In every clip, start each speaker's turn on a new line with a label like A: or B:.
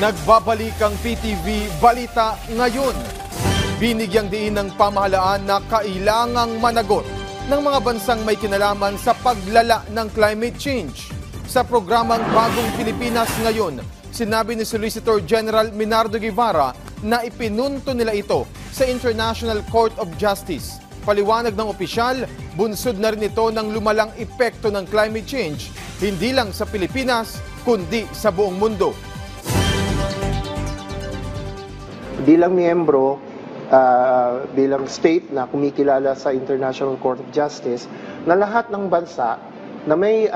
A: Nagbabalik ang PTV Balita Ngayon. Binigyang diin ng pamahalaan na kailangang managot ng mga bansang may kinalaman sa paglala ng climate change. Sa programang Bagong Pilipinas Ngayon, sinabi ni Solicitor General Minardo Guevara na ipinunto nila ito sa International Court of Justice. Paliwanag ng opisyal, bunsod na rin ito ng lumalang epekto ng climate change, hindi lang sa Pilipinas, kundi sa buong mundo.
B: Bilang miyembro, bilang state na kumikilala sa International Court of Justice, na lahat ng bansa na may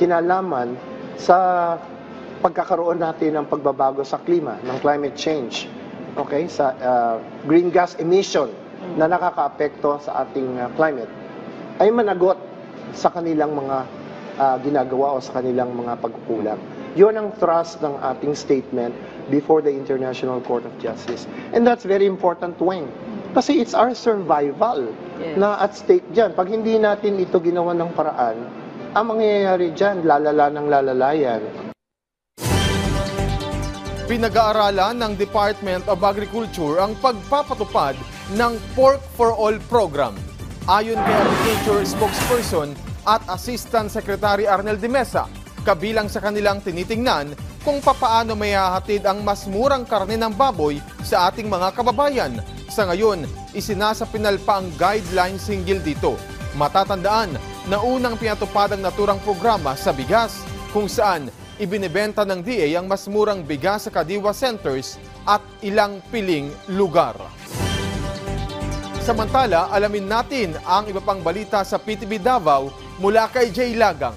B: kinalaman sa pagkakaroon natin ng pagbabago sa klima, ng climate change, okay, sa green gas emission na nakakaapekto sa ating climate, ay managot sa kanilang mga ginagawa o sa kanilang mga pagkukulang. Yun ang thrust ng ating statement before the International Court of Justice. And that's very important, Weng. Kasi it's our survival na at stake dyan. Pag hindi natin ito ginawa ng paraan, ang mangyayari dyan, lalala ng lalalayan.
A: Pinag-aaralan ng Department of Agriculture ang pagpapatupad ng Pork for All program. Ayon kay Agriculture Spokesperson at Assistant Secretary Arnel de Mesa, kabilang sa kanilang tinitingnan kung papaano may hahatid ang mas murang karne ng baboy sa ating mga kababayan. Sa ngayon, isinasapinal pa ang guidelines hinggil dito. Matatandaan na unang pinatupad ang naturang programa sa bigas, kung saan ibinebenta ng DA ang mas murang bigas sa Kadiwa Centers at ilang piling lugar. Samantala, alamin natin ang iba pang balita sa PTV Davao mula kay Jay Lagang.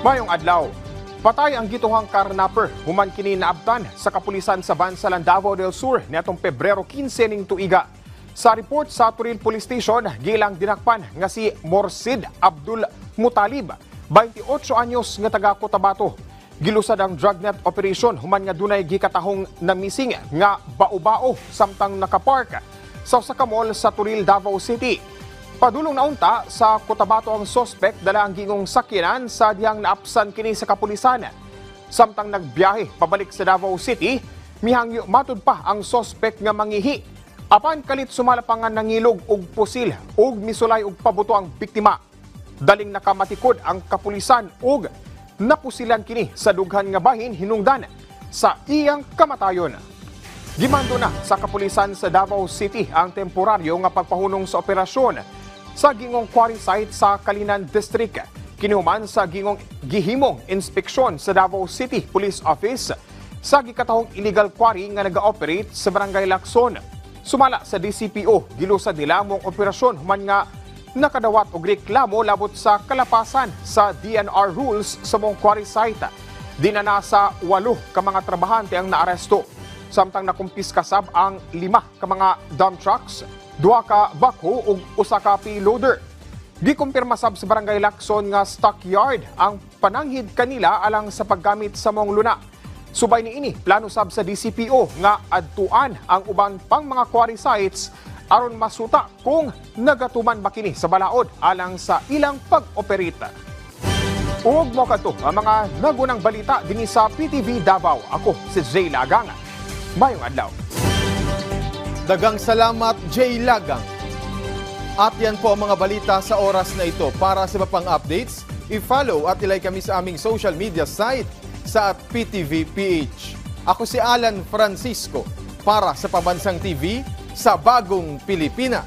C: Mayong adlaw, patay ang gituhang karnapper human kini naabtan sa kapulisan sa Bansalan, Davao del Sur niadtong Pebrero 15 ning tuiga. Sa report sa Turil Police Station, gilang dinakpan nga si Morsid Abdul Mutalib, 28 anyos nga taga Cotabato. Gilusad ang drugnet operation human nga dunay gikatahong na missing nga baobao samtang nakapark sa usa ka mall sa Turil, Davao City. Padulong naunta sa Cotabato ang suspect dala ang gingong sakyanan sa diyang naapsan kini sa kapulisan. Samtang nagbiyahe pabalik sa Davao City, mihangyo matud pa ang suspect nga mangihi. Apan kalit sumalapangan nangilog og pusil ug misulay og pabuto ang biktima. Daling nakamatikod ang kapulisan ug napusilan kini sa dughan nga bahin hinungdan sa iyang kamatayon. Gimando na sa kapulisan sa Davao City ang temporaryo nga pagpahunong sa operasyon sa gingong quarry site sa Kalinan District. Kinuman sa gingong gihimong inspeksyon sa Davao City Police Office sa gikatahong illegal quarry nga naga-operate sa Barangay Lacson. Sumala sa DCPO, gilusad nila mong operasyon human nga nakadawat og reklamo labot sa kalapasan sa DNR rules sa mong quarry site. Dinana sa 8 ka mga trabahante ang naaresto. Samtang nakumpiskasab ang 5 ka mga dump trucks, 2 ka backhoe ug 1 ka payloader. Gikumpirma sab sa Barangay Lacson nga stockyard ang pananghid kanila alang sa paggamit sa mong luna. Subay niini, plano sab sa DCPO nga adtuan ang uban pang mga quarry sites aron masuta kung nagatuman ba kini sa balaod alang sa ilang pag-operate. Ug mo kadto ang mga nagunang balita dinhi sa PTV Davao. Ako si Jay Lagang. Mayong adlaw.
A: Dagang salamat, Jay Lagang. At yan po ang mga balita sa oras na ito. Para sa iba pang updates, i-follow at ilike kami sa aming social media site sa @PTVPH. Ako si Alan Francisco para sa Pambansang TV sa Bagong Pilipinas.